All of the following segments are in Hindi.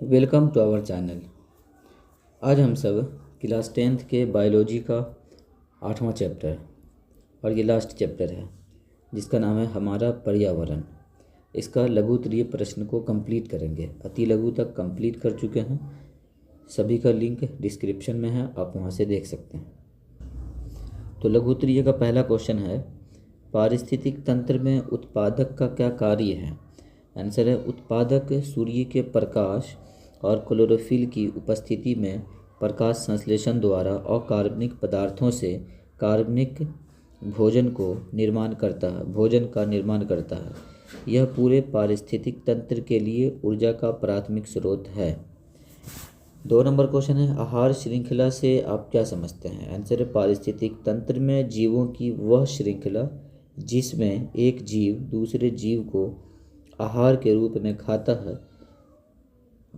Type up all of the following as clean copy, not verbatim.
Welcome to our channel. आज हम सब क्लास 10th के बायोलॉजी का 8वां चैप्टर और ये लास्ट चैप्टर है जिसका नाम है हमारा पर्यावरण। इसका लघु उत्तरीय प्रश्न को कंप्लीट करेंगे। अति लघु तक कंप्लीट कर चुके हैं। सभी का लिंक डिस्क्रिप्शन में है, आप वहाँ से देख सकते हैं। तो लघु उत्तरीय का पहला क्वेश्चन है, पारिस्थितिक तंत्र में उत्पादक का क्या कार्य है? आंसर है उत्पादक सूर्य के प्रकाश और क्लोरोफिल की उपस्थिति में प्रकाश संश्लेषण द्वारा अकार्बनिक पदार्थों से कार्बनिक भोजन का निर्माण करता है। यह पूरे पारिस्थितिक तंत्र के लिए ऊर्जा का प्राथमिक स्रोत है। 2 नंबर क्वेश्चन है, आहार श्रृंखला से आप क्या समझते हैं? आंसर है पारिस्थितिक तंत्र में जीवों की वह श्रृंखला जिसमें एक जीव दूसरे जीव को आहार के रूप में खाता है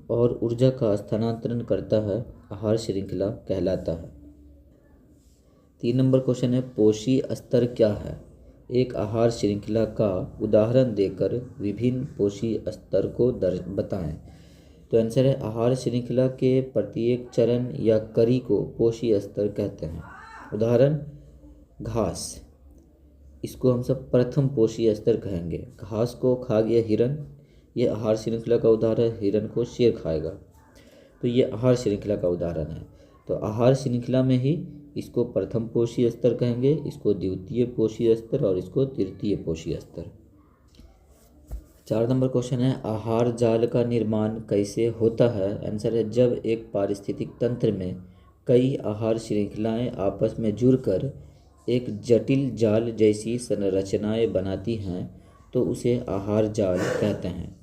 और ऊर्जा का स्थानांतरण करता है, आहार श्रृंखला कहलाता है। 3 नंबर क्वेश्चन है, पोषी स्तर क्या है? एक आहार श्रृंखला का उदाहरण देकर विभिन्न पोषी स्तर को बताएं। तो आंसर है आहार श्रृंखला के प्रत्येक चरण या कड़ी को पोषी स्तर कहते हैं। उदाहरण, घास, इसको हम सब प्रथम पोषी स्तर कहेंगे। घास को खा गया हिरन, ये आहार श्रृंखला का उदाहरण। हिरन को शेर खाएगा, तो ये आहार श्रृंखला का उदाहरण है। तो आहार श्रृंखला में ही इसको प्रथम पोषी स्तर कहेंगे, इसको द्वितीय पोषी स्तर और इसको तृतीय पोषी स्तर। 4 नंबर क्वेश्चन है, आहार जाल का निर्माण कैसे होता है? आंसर है जब एक पारिस्थितिक तंत्र में कई आहार श्रृंखलाएं आपस में जुड़कर एक जटिल जाल जैसी संरचनाएं बनाती हैं तो उसे आहार जाल कहते हैं।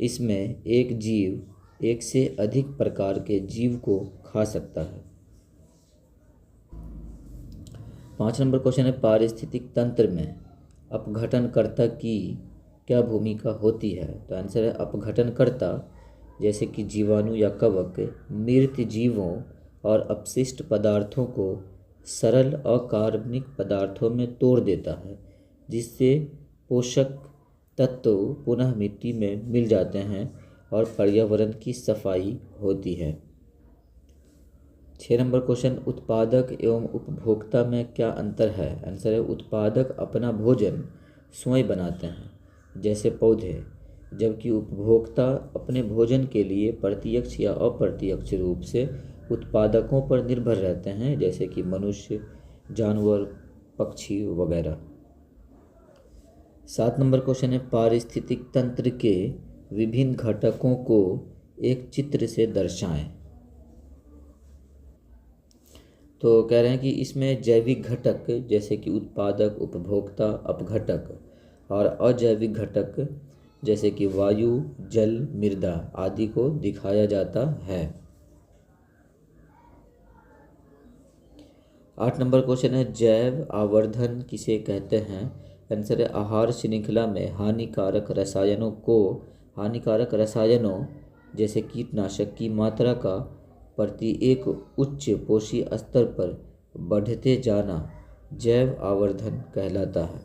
इसमें एक जीव एक से अधिक प्रकार के जीव को खा सकता है। 5 नंबर क्वेश्चन है, पारिस्थितिक तंत्र में अपघटनकर्ता की क्या भूमिका होती है? तो आंसर है अपघटनकर्ता जैसे कि जीवाणु या कवक मृत जीवों और अपशिष्ट पदार्थों को सरल अकार्बनिक पदार्थों में तोड़ देता है, जिससे पोषक तत्व पुनः मिट्टी में मिल जाते हैं और पर्यावरण की सफाई होती है। 6 नंबर क्वेश्चन, उत्पादक एवं उपभोक्ता में क्या अंतर है? आंसर है उत्पादक अपना भोजन स्वयं बनाते हैं जैसे पौधे, जबकि उपभोक्ता अपने भोजन के लिए प्रत्यक्ष या अप्रत्यक्ष रूप से उत्पादकों पर निर्भर रहते हैं जैसे कि मनुष्य, जानवर, पक्षी वगैरह। 7 नंबर क्वेश्चन है, पारिस्थितिक तंत्र के विभिन्न घटकों को एक चित्र से दर्शाएं। तो कह रहे हैं कि इसमें जैविक घटक जैसे कि उत्पादक, उपभोक्ता, अपघटक और अजैविक घटक जैसे कि वायु, जल, मृदा आदि को दिखाया जाता है। 8 नंबर क्वेश्चन है, जैव आवर्धन किसे कहते हैं? आंसर है आहार श्रृंखला में हानिकारक रसायनों जैसे कीटनाशक की मात्रा का प्रति एक उच्च पोषी स्तर पर बढ़ते जाना जैव आवर्धन कहलाता है।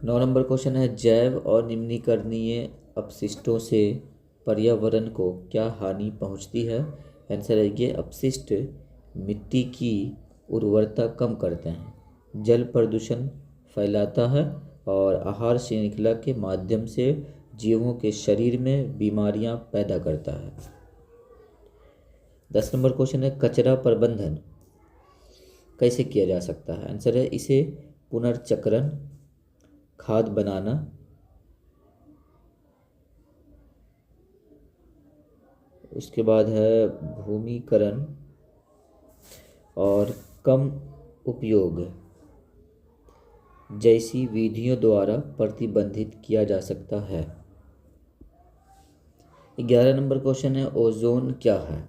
9 नंबर क्वेश्चन है, जैव और निम्नीकरणीय अपशिष्टों से पर्यावरण को क्या हानि पहुंचती है? आंसर है ये अपशिष्ट मिट्टी की उर्वरता कम करते हैं, जल प्रदूषण फैलाता है और आहार श्रृंखला के माध्यम से जीवों के शरीर में बीमारियां पैदा करता है। 10 नंबर क्वेश्चन है, कचरा प्रबंधन कैसे किया जा सकता है? आंसर है इसे पुनर्चक्रण, खाद बनाना, उसके बाद है भूमिकरण और कम उपयोग जैसी विधियों द्वारा प्रतिबंधित किया जा सकता है। 11 नंबर क्वेश्चन है, ओजोन क्या है?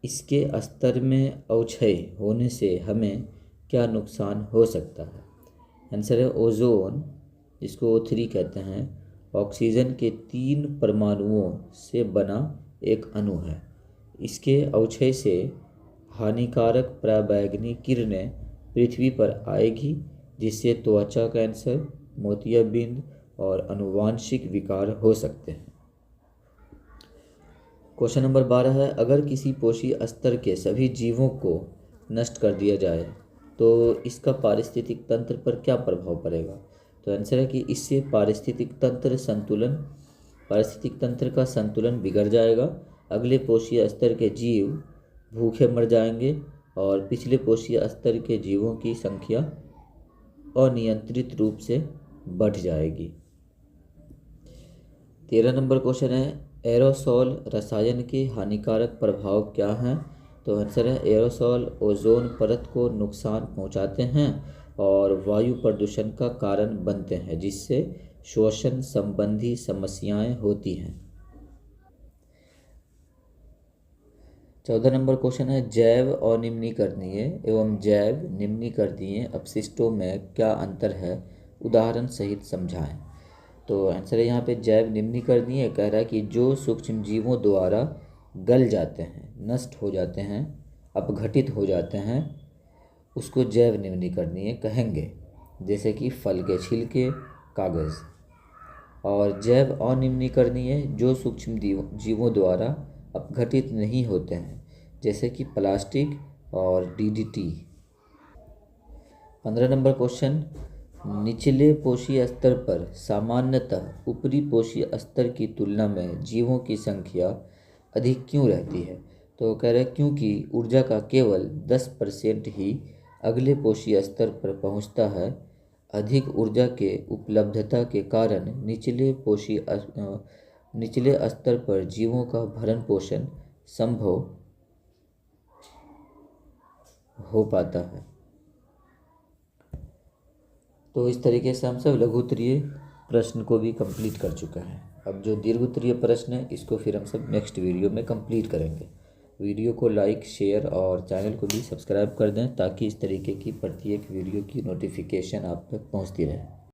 इसके स्तर में अवक्षय होने से हमें क्या नुकसान हो सकता है? आंसर है ओजोन, जिसको O3 कहते हैं, ऑक्सीजन के 3 परमाणुओं से बना एक अणु है। इसके अवक्षय से हानिकारक पराबैंगनी किरणें पृथ्वी पर आएगी जिससे त्वचा कैंसर, मोतियाबिंद और आनुवांशिक विकार हो सकते हैं। क्वेश्चन नंबर 12 है, अगर किसी पोषी स्तर के सभी जीवों को नष्ट कर दिया जाए तो इसका पारिस्थितिक तंत्र पर क्या प्रभाव पड़ेगा? तो आंसर है कि इससे पारिस्थितिक तंत्र का संतुलन बिगड़ जाएगा। अगले पोषीय स्तर के जीव भूखे मर जाएंगे और पिछले पोषीय स्तर के जीवों की संख्या अनियंत्रित रूप से बढ़ जाएगी। 13 नंबर क्वेश्चन है, एरोसोल रसायन के हानिकारक प्रभाव क्या हैं? तो आंसर है एरोसोल ओजोन परत को नुकसान पहुंचाते हैं और वायु प्रदूषण का कारण बनते हैं, जिससे श्वसन संबंधी समस्याएं होती हैं। 14 नंबर क्वेश्चन है, जैव अनिम्नीकरणीय एवं जैव निम्नीकरणीय अपशिष्टों में क्या अंतर है? उदाहरण सहित समझाएं। तो आंसर है यहाँ पे जैव निम्नीकरणीय कह रहा है कि जो सूक्ष्म जीवों द्वारा गल जाते हैं, नष्ट हो जाते हैं, अपघटित हो जाते हैं, उसको जैव निम्नीकरणीय कहेंगे, जैसे कि फल के छिलके, कागज़। और जैव अनिम्नीकरणीय जो सूक्ष्म जीवों द्वारा अपघटित नहीं होते हैं, जैसे कि प्लास्टिक और डीडीटी। 15 नंबर क्वेश्चन, निचले पोषीय स्तर पर सामान्यतः ऊपरी पोषीय स्तर की तुलना में जीवों की संख्या अधिक क्यों रहती है? तो कह रहे हैं क्योंकि ऊर्जा का केवल 10% ही अगले पोषीय स्तर पर पहुंचता है। अधिक ऊर्जा के उपलब्धता के कारण निचले स्तर पर जीवों का भरण पोषण संभव हो पाता है। तो इस तरीके से हम सब लघु उत्तरीय प्रश्न को भी कंप्लीट कर चुके हैं। अब जो दीर्घ उत्तरीय प्रश्न है इसको फिर हम सब नेक्स्ट वीडियो में कंप्लीट करेंगे। वीडियो को लाइक, शेयर और चैनल को भी सब्सक्राइब कर दें ताकि इस तरीके की प्रत्येक वीडियो की नोटिफिकेशन आप तक पहुंचती रहे।